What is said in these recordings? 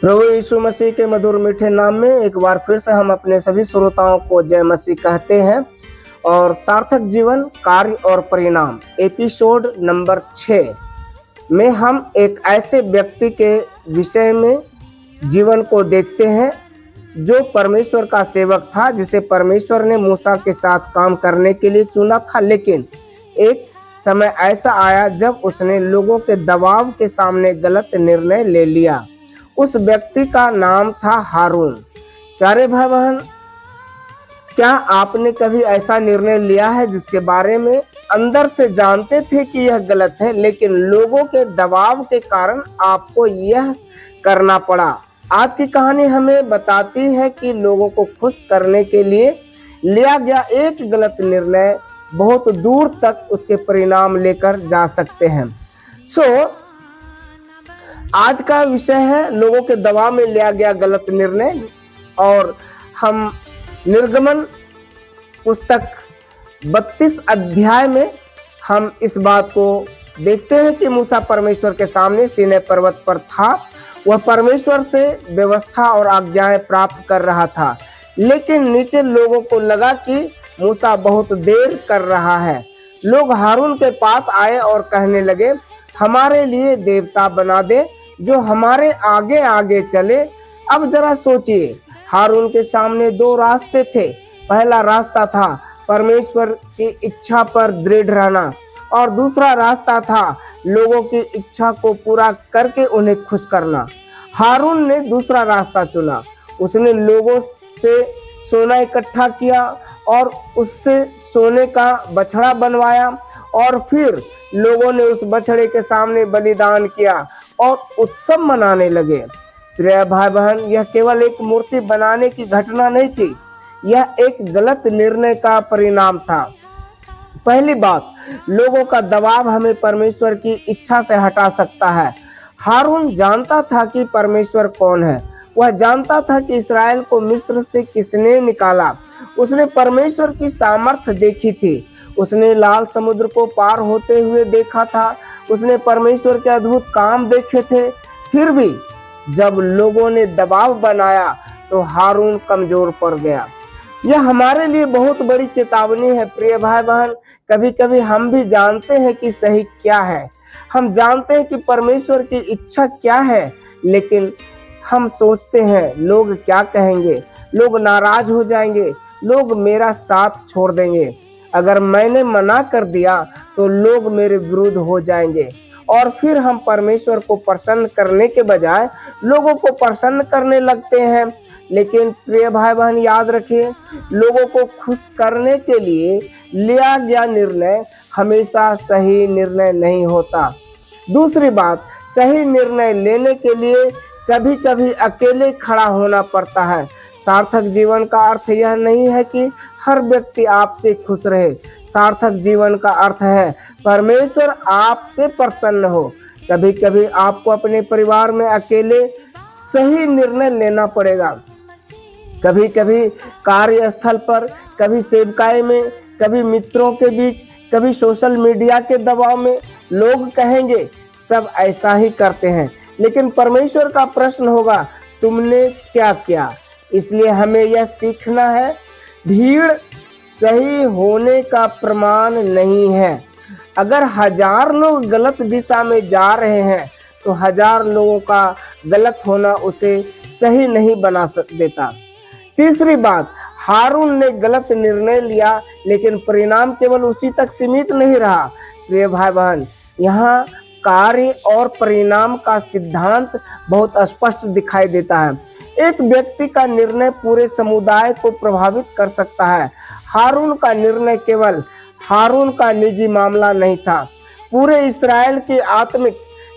प्रभु यीशु मसीह के मधुर मीठे नाम में एक बार फिर से हम अपने सभी श्रोताओं को जय मसीह कहते हैं। और सार्थक जीवन कार्य और परिणाम एपिसोड नंबर 6 में हम एक ऐसे व्यक्ति के विषय में जीवन को देखते हैं जो परमेश्वर का सेवक था, जिसे परमेश्वर ने मूसा के साथ काम करने के लिए चुना था। लेकिन एक समय ऐसा आया जब उसने लोगों के दबाव के सामने गलत निर्णय ले लिया। उस व्यक्ति का नाम था हारून। प्यारे भाई बहन, क्या आपने कभी ऐसा निर्णय लिया है जिसके बारे में अंदर से जानते थे कि यह गलत है, लेकिन लोगों के दबाव के कारण आपको यह करना पड़ा? आज की कहानी हमें बताती है कि लोगों को खुश करने के लिए लिया गया एक गलत निर्णय बहुत दूर तक उसके परिणाम लेकर जा सकते हैं। आज का विषय है लोगों के दबाव में लिया गया गलत निर्णय। और हम निर्गमन पुस्तक 32 अध्याय में हम इस बात को देखते हैं कि मूसा परमेश्वर के सामने सीनै पर्वत पर था। वह परमेश्वर से व्यवस्था और आज्ञाएं प्राप्त कर रहा था, लेकिन नीचे लोगों को लगा कि मूसा बहुत देर कर रहा है। लोग हारून के पास आए और कहने लगे, हमारे लिए देवता बना दे जो हमारे आगे आगे चले। अब जरा सोचिए, हारून के सामने दो रास्ते थे। पहला रास्ता था परमेश्वर की इच्छा पर दृढ़ रहना, और दूसरा रास्ता था लोगों की इच्छा को पूरा करके उन्हें खुश करना। हारून ने दूसरा रास्ता चुना। उसने लोगों से सोना इकट्ठा किया और उससे सोने का बछड़ा बनवाया, और फिर लोगों ने उस बछड़े के सामने बलिदान किया और उत्सव मनाने लगे। प्रिय भाई बहन, यह केवल एक मूर्ति बनाने की घटना नहीं थी, यह एक गलत निर्णय का परिणाम था। पहली बात, लोगों का दबाव हमें परमेश्वर की इच्छा से हटा सकता है। हारून जानता था कि परमेश्वर कौन है। वह जानता था कि इस्राएल को मिस्र से किसने निकाला। उसने परमेश्वर की सामर्थ्य देखी थी। उसने लाल समुद्र को पार होते हुए देखा था। उसने परमेश्वर के अद्भुत काम देखे थे। फिर भी जब लोगों ने दबाव बनाया तो हारून कमजोर पड़ गया। यह हमारे लिए बहुत बड़ी चेतावनी है। प्रिय भाई बहन, कभी कभी हम भी जानते हैं कि सही क्या है, हम जानते हैं कि परमेश्वर की इच्छा क्या है, लेकिन हम सोचते हैं लोग क्या कहेंगे, लोग नाराज हो जाएंगे, लोग मेरा साथ छोड़ देंगे, अगर मैंने मना कर दिया तो लोग मेरे विरुद्ध हो जाएंगे। और फिर हम परमेश्वर को प्रसन्न करने के बजाय लोगों को प्रसन्न करने लगते हैं। लेकिन प्रिय भाई बहन, याद रखिए, लोगों को खुश करने के लिए लिया गया निर्णय हमेशा सही निर्णय नहीं होता। दूसरी बात, सही निर्णय लेने के लिए कभी कभी अकेले खड़ा होना पड़ता है। सार्थक जीवन का अर्थ यह नहीं है कि हर व्यक्ति आपसे खुश रहे। सार्थक जीवन का अर्थ है परमेश्वर आपसे प्रसन्न हो। कभी कभी आपको अपने परिवार में अकेले सही निर्णय लेना पड़ेगा। कभी कभी कार्यस्थल पर, कभी सेवकाई में, कभी मित्रों के बीच, कभी सोशल मीडिया के दबाव में। लोग कहेंगे सब ऐसा ही करते हैं, लेकिन परमेश्वर का प्रश्न होगा, तुमने क्या किया? इसलिए हमें यह सीखना है, भीड़ सही होने का प्रमाण नहीं है। अगर 1000 लोग गलत दिशा में जा रहे हैं तो 1000 लोगों का गलत होना उसे सही नहीं बना देता। तीसरी बात, हारून ने गलत निर्णय लिया, लेकिन परिणाम केवल उसी तक सीमित नहीं रहा। प्रिय भाई बहन, यहाँ कार्य और परिणाम का सिद्धांत बहुत स्पष्ट दिखाई देता है। एक व्यक्ति का निर्णय पूरे समुदाय को प्रभावित कर सकता है। हारून का निर्णय केवल हारून का निजी मामला नहीं था, पूरे इस्राएल की आत्मिक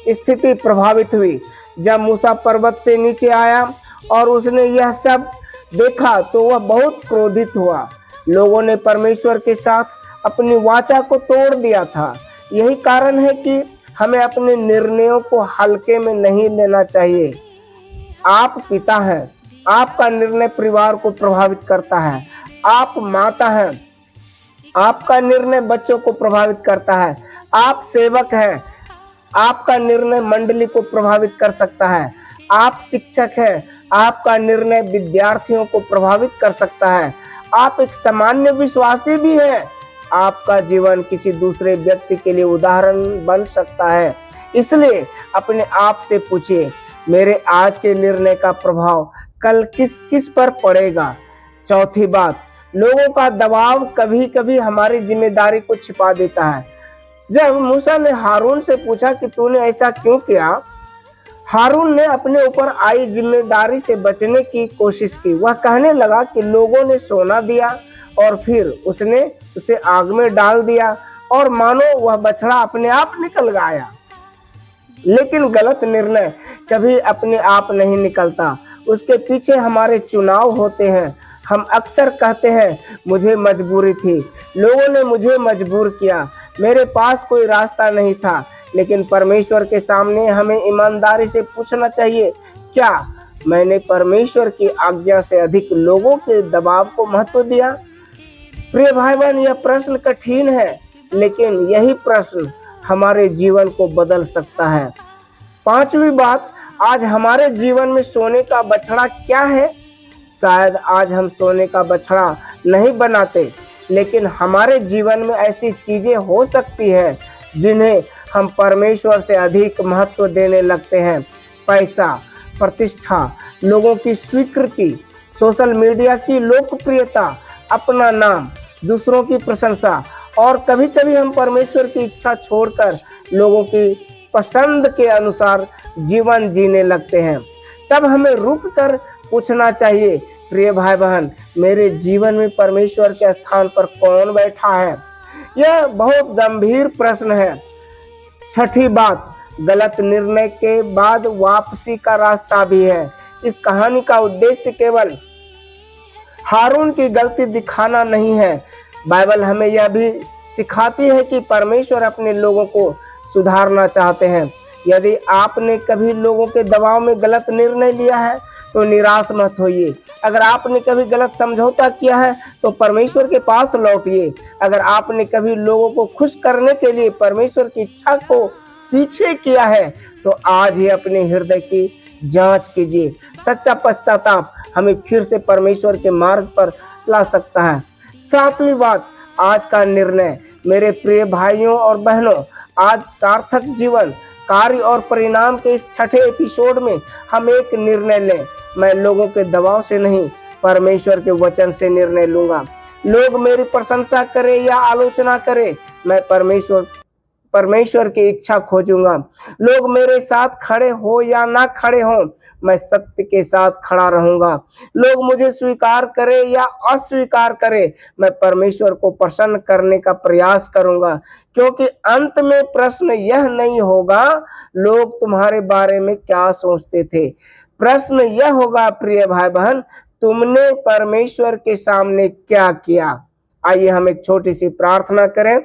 स्थिति प्रभावित हुई। जब मूसा पर्वत से नीचे आया और उसने यह सब देखा तो वह बहुत क्रोधित हुआ। लोगों ने परमेश्वर के साथ अपनी वाचा को तोड़ दिया था। यही कारण है कि हमें अपने निर्णयों को हल्के में नहीं लेना चाहिए। आप पिता हैं, आपका निर्णय परिवार को प्रभावित करता है। आप माता हैं, आपका निर्णय बच्चों को प्रभावित करता है। आप सेवक हैं, आपका निर्णय मंडली को प्रभावित कर सकता है। आप शिक्षक हैं, आपका निर्णय विद्यार्थियों को प्रभावित कर सकता है। आप एक सामान्य विश्वासी भी हैं, आपका जीवन किसी दूसरे व्यक्ति के लिए उदाहरण बन सकता है। इसलिए अपने आप से पूछिए, मेरे आज के निर्णय का प्रभाव कल किस किस पर पड़ेगा। चौथी बात, लोगों का दबाव कभी कभी हमारी जिम्मेदारी को छिपा देता है। जब मूसा ने हारून से पूछा कि तूने ऐसा क्यों किया, हारून ने अपने ऊपर आई जिम्मेदारी से बचने की कोशिश की। वह कहने लगा कि लोगों ने सोना दिया और फिर उसने उसे आग में डाल दिया और मानो वह बछड़ा अपने आप निकल गया। लेकिन गलत निर्णय कभी अपने आप नहीं निकलता, उसके पीछे हमारे चुनाव होते हैं। हम अक्सर कहते हैं, मुझे मजबूरी थी, लोगों ने मुझे मजबूर किया, मेरे पास कोई रास्ता नहीं था। लेकिन परमेश्वर के सामने हमें ईमानदारी से पूछना चाहिए, क्या मैंने परमेश्वर की आज्ञा से अधिक लोगों के दबाव को महत्व दिया? प्रिय भाई बहन, यह प्रश्न कठिन है, लेकिन यही प्रश्न हमारे जीवन को बदल सकता है। पांचवी बात, आज हमारे जीवन में सोने का बछड़ा क्या है? शायद आज हम सोने का बछड़ा नहीं बनाते, लेकिन हमारे जीवन में ऐसी चीजें हो सकती हैं जिन्हें हम परमेश्वर से अधिक महत्व देने लगते हैं। पैसा, प्रतिष्ठा, लोगों की स्वीकृति, सोशल मीडिया की लोकप्रियता, अपना नाम, दूसरों की प्रशंसा, और कभी कभी हम परमेश्वर की इच्छा छोड़कर लोगों की पसंद के अनुसार जीवन जीने लगते हैं। तब हमें रुक कर पूछना चाहिए, प्रिय भाई बहन, मेरे जीवन में परमेश्वर के स्थान पर कौन बैठा है? यह बहुत गंभीर प्रश्न है। छठी बात, गलत निर्णय के बाद वापसी का रास्ता भी है। इस कहानी का उद्देश्य केवल हारून की गलती दिखाना नहीं है, बाइबल हमें यह भी सिखाती है कि परमेश्वर अपने लोगों को सुधारना चाहते हैं। यदि आपने कभी लोगों के दबाव में गलत निर्णय लिया है तो निराश मत होइए। अगर आपने कभी गलत समझौता किया है तो परमेश्वर के पास लौटिए। अगर आपने कभी लोगों को खुश करने के लिए परमेश्वर की इच्छा को पीछे किया है तो आज ही अपने हृदय की जांच कीजिए। सच्चा पश्चाताप हमें फिर से परमेश्वर के मार्ग पर ला सकता है। सातवीं बात, आज का निर्णय। मेरे प्रिय भाइयों और बहनों, आज सार्थक जीवन, कार्य और परिणाम के इस छठे एपिसोड में हम एक निर्णय लें। मैं लोगों के दबाव से नहीं, परमेश्वर के वचन से निर्णय लूंगा। लोग मेरी प्रशंसा करें या आलोचना करें, मैं परमेश्वर की इच्छा खोजूंगा। लोग मेरे साथ खड़े हो या ना खड़े हो, मैं सत्य के साथ खड़ा रहूंगा। लोग मुझे स्वीकार करें या अस्वीकार करें, मैं परमेश्वर को प्रसन्न करने का प्रयास करूंगा। क्योंकि अंत में प्रश्न यह नहीं होगा लोग तुम्हारे बारे में क्या सोचते थे, प्रश्न यह होगा, प्रिय भाई बहन, तुमने परमेश्वर के सामने क्या किया। आइए हम एक छोटी सी प्रार्थना करें।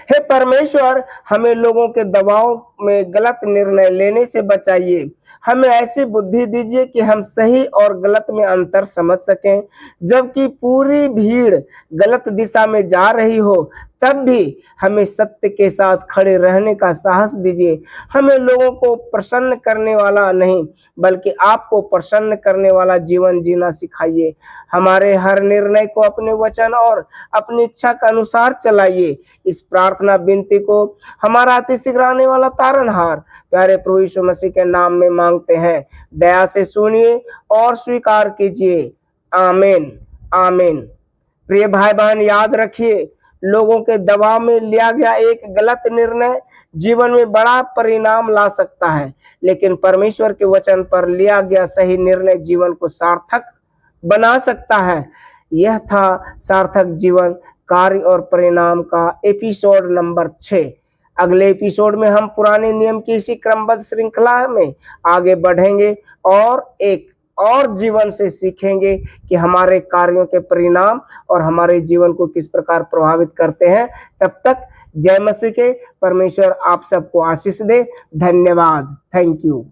हे परमेश्वर, हमें लोगों के दबाव में गलत निर्णय लेने से बचाइए। हमें ऐसी बुद्धि दीजिए कि हम सही और गलत में अंतर समझ सकें। जबकि पूरी भीड़ गलत दिशा में जा रही हो, तब भी हमें सत्य के साथ खड़े रहने का साहस दीजिए। हमें लोगों को प्रसन्न करने वाला नहीं, बल्कि आपको प्रसन्न करने वाला जीवन जीना सिखाइए। हमारे हर निर्णय को अपने वचन और अपनी इच्छा के अनुसार चलाइए। इस प्रार्थना विनती को हमारा अति शीघ्र आने वाला तारनहार प्यारे प्रभु यीशु मसीह के नाम में मांगते हैं। दया से सुनिए और स्वीकार कीजिए। आमीन, आमीन। प्रिय भाई बहन, याद रखिए, लोगों के दबाव में लिया गया एक गलत निर्णय जीवन में बड़ा परिणाम ला सकता है, लेकिन परमेश्वर के वचन पर लिया गया सही निर्णय जीवन को सार्थक बना सकता है। यह था सार्थक जीवन, कार्य और परिणाम का एपिसोड नंबर 6। अगले एपिसोड में हम पुराने नियम की इसी क्रमबद्ध श्रृंखला में आगे बढ़ेंगे और एक और जीवन से सीखेंगे कि हमारे कार्यों के परिणाम और हमारे जीवन को किस प्रकार प्रभावित करते हैं। तब तक जय मसीह के। परमेश्वर आप सबको आशीष दे। धन्यवाद। Thank you.